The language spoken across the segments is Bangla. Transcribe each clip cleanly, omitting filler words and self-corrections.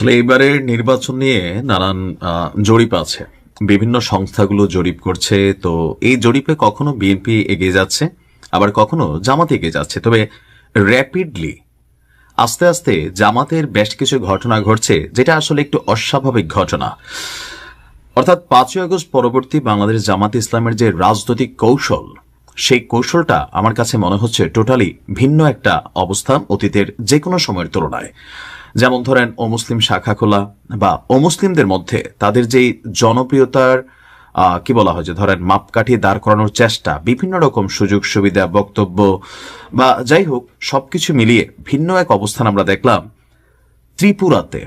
এবারের নির্বাচন নিয়ে নানান জরিপ আছে, বিভিন্ন সংস্থাগুলো জরিপ করছে। তো এই জরিপে কখনো বিএনপি এগিয়ে যাচ্ছে, আবার কখনো জামাত এগিয়ে যাচ্ছে। তবে র্যাপিডলি আস্তে আস্তে জামাতের বেশ কিছু ঘটনা ঘটছে, যেটা আসলে একটু অস্বাভাবিক ঘটনা। অর্থাৎ 5ই আগস্ট পরবর্তী বাংলাদেশ জামাত ইসলামের যে রাজনৈতিক কৌশল, সেই কৌশলটা আমার কাছে মনে হচ্ছে টোটালি ভিন্ন একটা অবস্থা অতীতের যে কোনো সময়ের তুলনায়। যেমন ধরেন অমুসলিম শাখা খোলা বা অমুসলিমদের মধ্যে তাদের যেই জনপ্রিয়তার কি বলা হয় যে ধরেন মাপকাঠি দাঁড় করানোর চেষ্টা, বিভিন্ন রকম সুযোগ সুবিধা, বক্তব্য বা যাই হোক সবকিছু মিলিয়ে ভিন্ন এক অবস্থান আমরা দেখলাম ত্রিপুরাতে।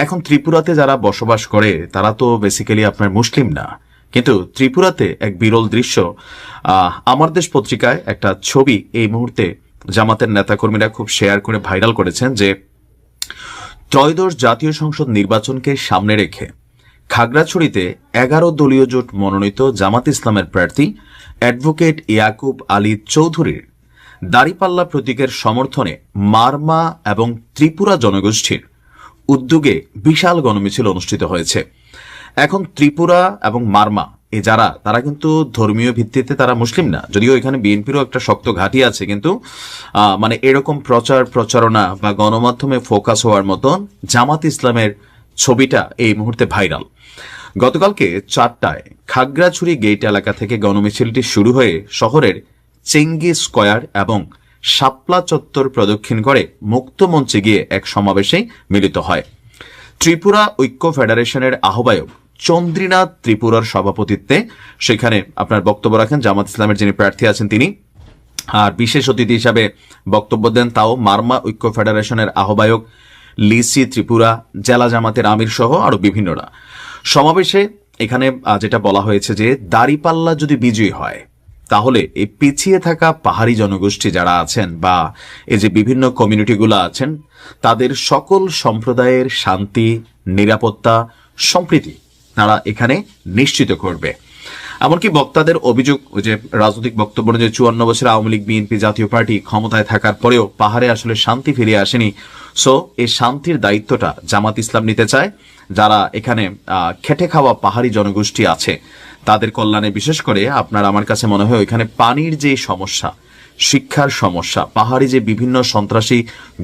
এখন ত্রিপুরাতে যারা বসবাস করে তারা তো বেসিক্যালি আপনার মুসলিম না, কিন্তু ত্রিপুরাতে এক বিরল দৃশ্য। আমার দেশ পত্রিকায় একটা ছবি এই মুহূর্তে জামাতের নেতাকর্মীরা খুব শেয়ার করে ভাইরাল করেছেন যে ত্রয়োদশ জাতীয় সংসদ নির্বাচনকে সামনে রেখে খাগড়াছড়িতে 11 দলীয় জোট মনোনীত জামাত ইসলামের প্রার্থী অ্যাডভোকেট ইয়াকুব আলী চৌধুরীর দাড়িপাল্লা প্রতীকের সমর্থনে মারমা এবং ত্রিপুরা জনগোষ্ঠীর উদ্যোগে বিশাল গণমিছিল অনুষ্ঠিত হয়েছে। এখন ত্রিপুরা এবং মারমা যারা, তারা কিন্তু ধর্মীয় ভিত্তিতে তারা মুসলিম না, যদিও এখানে বিএনপিরও একটা শক্ত ঘাঁটি আছে, কিন্তু মানে এরকম প্রচারণা বা গণমাধ্যমে ফোকাস হওয়ার মতন জামাত ইসলামের ছবিটা এই মুহূর্তে ভাইরাল। গতকালকে 4টায় খাগড়াছড়ি গেট এলাকা থেকে গণমিছিলটি শুরু হয়ে শহরের চেঙ্গি স্কয়ার এবং শাপলা চত্বর প্রদক্ষিণ করে মুক্তমঞ্চে গিয়ে এক সমাবেশে মিলিত হয়। ত্রিপুরা ঐক্য ফেডারেশনের আহ্বায়ক চন্দ্রীনাথ ত্রিপুরার সভাপতিত্বে সেখানে আপনার বক্তব্য রাখেন জামাত ইসলামের যিনি প্রার্থী আছেন তিনি, আর বিশেষ অতিথি হিসাবে বক্তব্য দেন তাও মারমা ঐক্য ফেডারেশনের আহ্বায়ক লিসি ত্রিপুরা, জেলা জামাতের আমির সহ আরো বিভিন্নরা। সমাবেশে এখানে যেটা বলা হয়েছে যে দাড়িপাল্লা যদি বিজয়ী হয় তাহলে এই পিছিয়ে থাকা পাহাড়ি জনগোষ্ঠী যারা আছেন বা এই যে বিভিন্ন কমিউনিটিগুলো আছেন তাদের সকল সম্প্রদায়ের শান্তি, নিরাপত্তা, সম্প্রীতি তারা এখানে নিশ্চিত করবে। এমনকি বক্তাদের অভিযোগ যে রাজনৈতিক বক্তব্য যে 54 বছর আওয়ামী লীগ, বিএনপি জাতীয় পার্টি ক্ষমতায় থাকার পরেও পাহাড়ে আসলে শান্তি ফিরিয়ে আসেনি। সো এই শান্তির দায়িত্বটা জামাত ইসলাম নিতে চায়। যারা এখানে খেটে খাওয়া পাহাড়ি জনগোষ্ঠী আছে তাদের কল্যাণে, বিশেষ করে আপনার আমার কাছে মনে হয় ওইখানে পানির যে সমস্যা, শিক্ষার সমস্যা, পাহাড়ি যে বিভিন্ন সন্ত্রাসী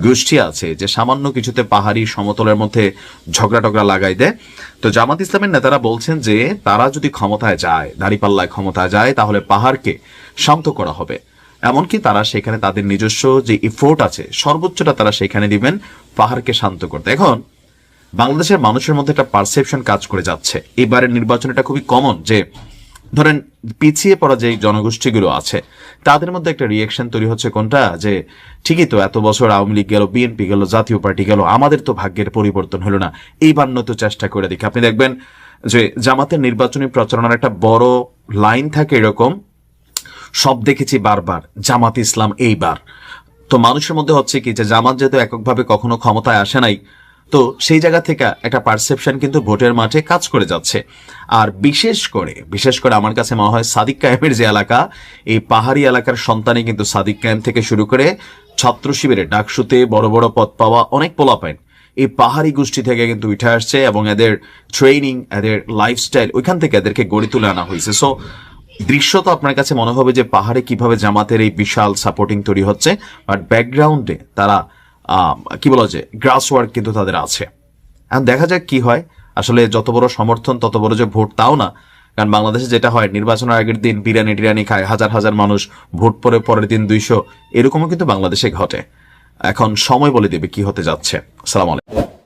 গোষ্ঠী আছে যে সামান্য কিছুতে পাহাড়ি সমতলের মধ্যে ঝগড়া টগড়া লাগাই দেয়। তো জামাত ইসলামের নেতারা বলছেন যে তারা যদি ক্ষমতায় যায়, দাঁড়িপাল্লায় ক্ষমতায় যায়, তাহলে পাহাড়কে শান্ত করা হবে। এমনকি তারা সেখানে তাদের নিজস্ব যে এফোর্ট আছে সর্বোচ্চটা তারা সেখানে দিবেন পাহাড়কে শান্ত করতে। এখন বাংলাদেশের মানুষের মধ্যে একটা পারসেপশন কাজ করে যাচ্ছে, এবারের নির্বাচন এটা খুবই কমন যে ধরেন পিছিয়ে পড়া যে জনগোষ্ঠীগুলো আছে তাদের মধ্যে একটা রিয়েকশন তৈরি হচ্ছে কোনটা, যে ঠিকই তো এত বছর আওয়ামী লীগ গেল, বিএনপি গেল, জাতীয় পার্টি গেল, আমাদের তো ভাগ্যের পরিবর্তন হলো না, এইবার তো চেষ্টা করে দেখি। আপনি দেখবেন যে জামাতের নির্বাচনী প্রচারণার একটা বড় লাইন থাকে এরকম, সব দেখেছি বারবার জামাত ইসলাম এইবার। তো মানুষের মধ্যে হচ্ছে কি যে জামাত যেহেতু এককভাবে কখনো ক্ষমতায় আসে নাই, তো সেই জায়গা থেকে একটা পারসেপশন কিন্তু ভোটের মাঠে কাজ করে যাচ্ছে। আর বিশেষ করে আমার কাছে মনে হয় সাদিক কায়েমের যে এলাকা, এই পাহাড়ি এলাকার সন্তানই কিন্তু সাদিক কায়েম থেকে শুরু করে ছাত্র শিবিরে, ডাকসুতে বড় বড় পদ পাওয়া অনেক পোলাপাইন এই পাহাড়ি গোষ্ঠী থেকে কিন্তু উঠে আসছে এবং এদের ট্রেনিং, এদের লাইফস্টাইল ওইখান থেকে এদেরকে গড়ে তুলে আনা হয়েছে। সো দৃশ্য তো আপনার কাছে মনে হবে যে পাহাড়ে কিভাবে জামাতের এই বিশাল সাপোর্টিং তৈরি হচ্ছে, বাট ব্যাকগ্রাউন্ডে তারা কি বলা যায় গ্রাস ওয়ার্ক কিন্তু তাদের আছে। এখন দেখা যাক কি হয়। আসলে যত বড় সমর্থন তত বড় যে ভোট তাও না, কারণ বাংলাদেশে যেটা হয় নির্বাচনের আগের দিন বিরিয়ানি খায় হাজার হাজার মানুষ, ভোট পরে পরের দিন 200, এরকমও কিন্তু বাংলাদেশে ঘটে। এখন সময় বলে দেবে কি হতে যাচ্ছে। আসসালামু আলাইকুম।